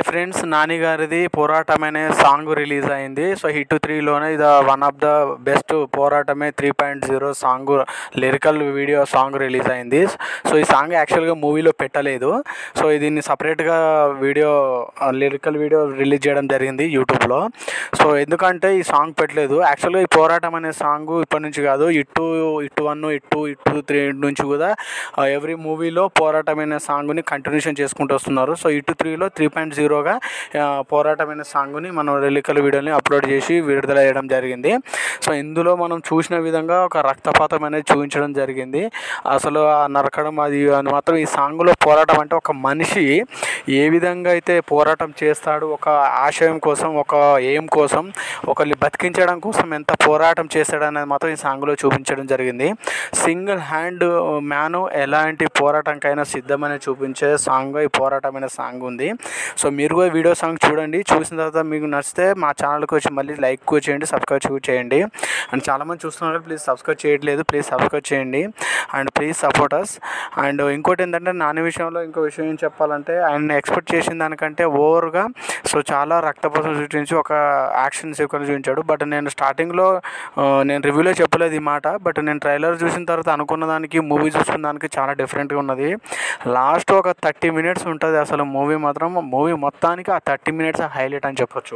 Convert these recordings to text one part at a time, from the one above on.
Friends, Nani గారిది పోరాటం అనే సాంగ్ రిలీజ్ అయింది. సో హిట్ 3లోనే ఇది వన్ ఆఫ్ ద బెస్ట్ పోరాటమే 3.0 song lyrical video song release అయింది. సో ఈ సాంగ్ యాక్చువల్గా మూవీలో పెట్టలేదు. సో దీన్ని సపరేట్గా వీడియో లిరికల్ వీడియో రిలీజ్ చేయడం జరిగింది యూట్యూబ్లో. సో ఎందుకంటే ఈ సాంగ్ పెట్టలేదు. యాక్చువల్గా ఈ పోరాటం అనే సాంగ్ ఇప్పటి నుంచి కాదు, ఇట్టు 1, ఇట్టు 3 నుంచి కూడా ఎవ్రీ మూవీలో పోరాటం అనే సాంగ్ని కంటిన్యూషన్ చేసుకుంటూ వస్తున్నారు. సో ఇటు 3లో 3.0గా పోరాటమైన సాంగ్ని మనం లిరికల్ వీడియోని అప్లోడ్ చేసి విడుదల చేయడం జరిగింది. సో ఇందులో మనం చూసిన విధంగా ఒక రక్తపాతం అనేది చూపించడం జరిగింది. అసలు ఆ నరకడం అది అని మాత్రం ఈ సాంగ్లో పోరాటం అంటే ఒక మనిషి ఏ విధంగా అయితే పోరాటం చేస్తాడు, ఒక ఆశయం కోసం, ఒక ఎయిమ్ కోసం, ఒకరిని బతికించడం కోసం ఎంత పోరాటం చేస్తాడు అనేది మాత్రం ఈ సాంగ్లో చూపించడం జరిగింది. సింగిల్ హ్యాండ్ మ్యాను ఎలాంటి పోరాటంకైనా సిద్ధమని చూపించే సాంగ్ ఈ పోరాటమైన సాంగ్ ఉంది. సో మీరు కూడా వీడియో సాంగ్ చూడండి. చూసిన తర్వాత మీకు నచ్చితే మా ఛానల్కి వచ్చి మళ్ళీ లైక్ కూడా చేయండి, సబ్స్క్రైబ్ చేయండి. అండ్ చాలామంది చూస్తున్నారు, ప్లీజ్ సబ్స్క్రైబ్ చేయట్లేదు, ప్లీజ్ సబ్స్క్రైబ్ చేయండి and please support us. And ఇంకోటి ఏంటంటే నాని విషయంలో ఇంకో విషయం ఏం చెప్పాలంటే, ఆయన ఎక్స్పెక్ట్ చేసిన దానికంటే ఓవర్గా సో చాలా రక్తపాతం సృష్టించి ఒక యాక్షన్ సీక్వెన్స్ చూపించాడు. బట్ నేను స్టార్టింగ్లో నేను రివ్యూలో చెప్పలేదు ఈ మాట, బట్ నేను ట్రైలర్ చూసిన తర్వాత అనుకున్న దానికి మూవీ చూసిన దానికి చాలా డిఫరెంట్గా ఉన్నది. లాస్ట్ ఒక 30 minutes ఉంటుంది అసలు మూవీ మాత్రం. మూవీ మొత్తానికి ఆ 30 minutes హైలైట్ అని చెప్పొచ్చు.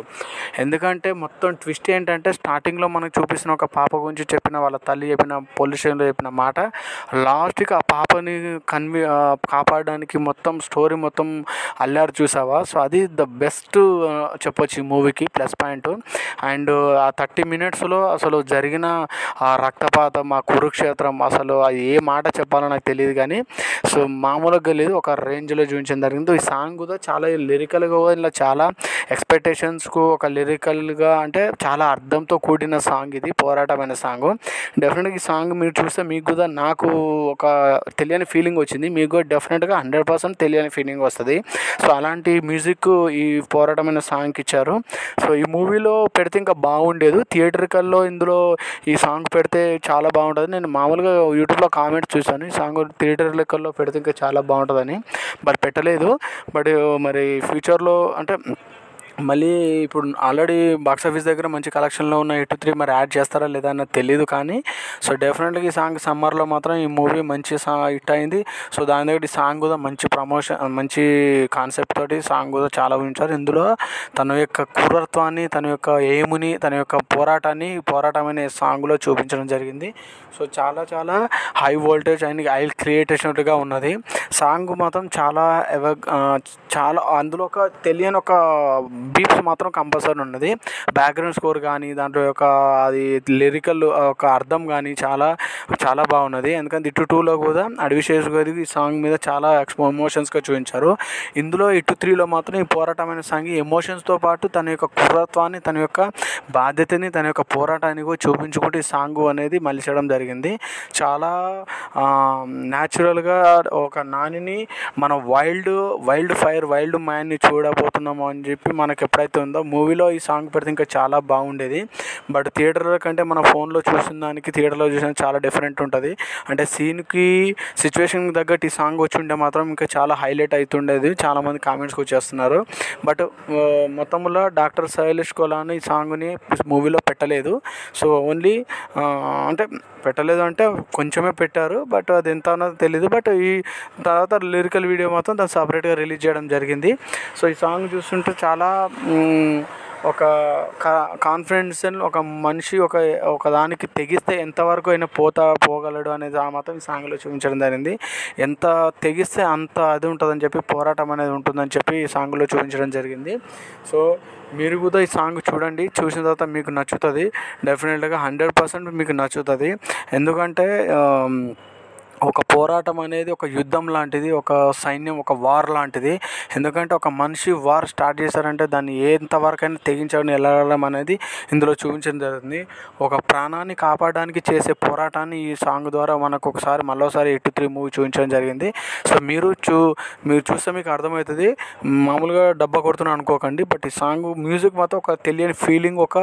ఎందుకంటే మొత్తం ట్విస్ట్ ఏంటంటే, స్టార్టింగ్లో మనకు చూపిస్తున్న ఒక పాప గురించి చెప్పిన వాళ్ళ తల్లి చెప్పిన పోలీస్ స్టేషన్లో చెప్పిన మాట, లాస్ట్కి ఆ పాపని కాపాడడానికి మొత్తం స్టోరీ మొత్తం అల్లారు చూసావా. సో అది ద బెస్ట్ చెప్పొచ్చు ఈ మూవీకి ప్లస్ పాయింట్. అండ్ ఆ 30 minutesలో అసలు జరిగిన ఆ రక్తపాతం, ఆ కురుక్షేత్రం, అసలు అది ఏ మాట చెప్పాలో నాకు తెలియదు కానీ సో మామూలుగా లేదు, ఒక రేంజ్లో చూపించడం జరిగింది. ఈ సాంగ్ కూడా చాలా లిరికల్గా, ఇలా చాలా ఎక్స్పెక్టేషన్స్కు ఒక లిరికల్గా అంటే చాలా అర్థంతో కూడిన సాంగ్ ఇది, పోరాటమైన సాంగ్. డెఫినెట్గా ఈ సాంగ్ మీరు చూస్తే మీకు కూడా నాకు ఒక తెలియని ఫీలింగ్ వచ్చింది, మీకు కూడా డెఫినెట్గా 100% తెలియని ఫీలింగ్ వస్తుంది. సో అలాంటి మ్యూజిక్ ఈ పోరాటమైన సాంగ్కి ఇచ్చారు. సో ఈ మూవీలో పెడితే ఇంకా బాగుండేది, థియేటర్కల్లో ఇందులో ఈ సాంగ్ పెడితే చాలా బాగుంటుంది. నేను మామూలుగా యూట్యూబ్లో కామెంట్స్ చూశాను, ఈ సాంగ్ థియేటర్ లెక్కల్లో పెడితే ఇంకా చాలా బాగుంటుందని, బట్ పెట్టలేదు. బట్ మరి ఫ్యూచర్లో అంటే మళ్ళీ ఇప్పుడు ఆల్రెడీ బాక్స్ ఆఫీస్ దగ్గర మంచి కలెక్షన్లో ఉన్న హిట్ 3 మరి యాడ్ చేస్తారా లేదా అన్నది తెలియదు కానీ సో డెఫినెట్గా ఈ సాంగ్ సమ్మర్లో మాత్రం ఈ మూవీ మంచి హిట్ అయింది. సో దాని దగ్గర ఈ సాంగ్ కూడా మంచి ప్రమోషన్, మంచి కాన్సెప్ట్ తోటి సాంగ్ కూడా చాలా ఊహించారు. ఇందులో తన యొక్క క్రూరత్వాన్ని, తన యొక్క ఎయిమ్ని, తన యొక్క పోరాటం అనే సాంగ్లో చూపించడం జరిగింది. సో చాలా చాలా హై వోల్టేజ్ అండ్ హై క్రియేటేషన్గా ఉన్నది సాంగ్ మాత్రం. చాలా అందులో ఒక తెలియని ఒక బీప్స్ మాత్రం కంపల్సరీ ఉన్నది. బ్యాక్గ్రౌండ్ స్కోర్ కానీ దాంట్లో యొక్క అది లిరికల్ ఒక అర్థం కానీ చాలా చాలా బాగున్నది. ఎందుకంటే ఇటు 2లో కూడా అడివిశేష్ గారి ఈ సాంగ్ మీద చాలా ఎమోషన్స్గా చూపించారు. ఇందులో ఇటు 3లో మాత్రం ఈ పోరాటమైన సాంగ్ ఎమోషన్స్తో పాటు తన యొక్క క్రూరత్వాన్ని, తన యొక్క బాధ్యతని, తన యొక్క పోరాటాన్ని కూడా చూపించుకుంటూ ఈ సాంగ్ అనేది మలిచడం జరిగింది. చాలా న్యాచురల్గా ఒక నానిని మన వైల్డ్ ఫైర్, వైల్డ్ మ్యాన్ని చూడబోతున్నాము అని చెప్పి మనకు ఎప్పుడైతే ఉందో మూవీలో ఈ సాంగ్ పెడితే ఇంకా చాలా బాగుండేది. బట్ థియేటర్లో కంటే మన ఫోన్లో చూసిన దానికి థియేటర్లో చూసిన చాలా డిఫరెంట్ ఉంటుంది. అంటే సీన్కి సిచ్యువేషన్కి తగ్గట్టు ఈ సాంగ్ వచ్చి ఉంటే మాత్రం ఇంకా చాలా హైలైట్ అవుతుండేది. చాలామంది కామెంట్స్కి వచ్చేస్తున్నారు. బట్ మొత్తంలో డాక్టర్ శైలేష్ కోలాని ఈ సాంగ్ని మూవీలో పెట్టలేదు. సో ఓన్లీ అంటే పెట్టలేదు అంటే కొంచెమే పెట్టారు, బట్ అది ఎంత అన్నది తెలీదు. బట్ ఈ తర్వాత లిరికల్ వీడియో మాత్రం దాన్ని సపరేట్గా రిలీజ్ చేయడం జరిగింది. సో ఈ సాంగ్ చూస్తుంటే చాలా ఒక కాన్ఫిడెన్స్, ఒక మనిషి ఒక దానికి తెగిస్తే ఎంతవరకు అయినా పోగలడు అనేది ఆ మాత్రం ఈ సాంగ్లో చూపించడం జరిగింది. ఎంత తెగిస్తే అంత అది ఉంటుందని చెప్పి, పోరాటం అనేది ఉంటుందని చెప్పి ఈ సాంగ్లో చూపించడం జరిగింది. సో మీరు కూడా ఈ సాంగ్ చూడండి, చూసిన తర్వాత మీకు నచ్చుతుంది, డెఫినెట్గా 100% మీకు నచ్చుతుంది. ఎందుకంటే ఒక పోరాటం అనేది ఒక యుద్ధం లాంటిది, ఒక సైన్యం, ఒక వార్ లాంటిది. ఎందుకంటే ఒక మనిషి వార్ స్టార్ట్ చేశారంటే దాన్ని ఎంతవరకైనా తెగించడం వెళ్ళడం అనేది ఇందులో చూపించడం జరుగుతుంది. ఒక ప్రాణాన్ని కాపాడడానికి చేసే పోరాటాన్ని ఈ సాంగ్ ద్వారా మనకు ఒకసారి మళ్ళీసారి హిట్ 3 మూవీ చూపించడం జరిగింది. సో మీరు చూస్తే మీకు అర్థమవుతుంది. మామూలుగా డబ్బా కొడుతున్నాను అనుకోకండి, బట్ ఈ సాంగ్ మ్యూజిక్ మాత్రం ఒక తెలియని ఫీలింగ్, ఒక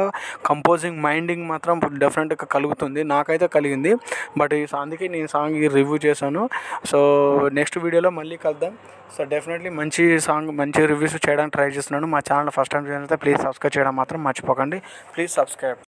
కంపోజింగ్ మైండింగ్ మాత్రం డెఫినెట్గా కలుగుతుంది. నాకైతే కలిగింది. బట్ అందుకే నేను సాంగ్ రివ్యూ రివ్యూ చేశాను. సో నెక్స్ట్ వీడియోలో మళ్ళీ కలుద్దాం. సో డెఫినెట్లీ మంచి సాంగ్ మంచి రివ్యూస్ చేయడానికి ట్రై చేస్తున్నాను. మా ఛానల్ ఫస్ట్ టైం చేస్తే ప్లీజ్ సబ్స్క్రైబ్ చేయడం మాత్రం మర్చిపోకండి. Please subscribe.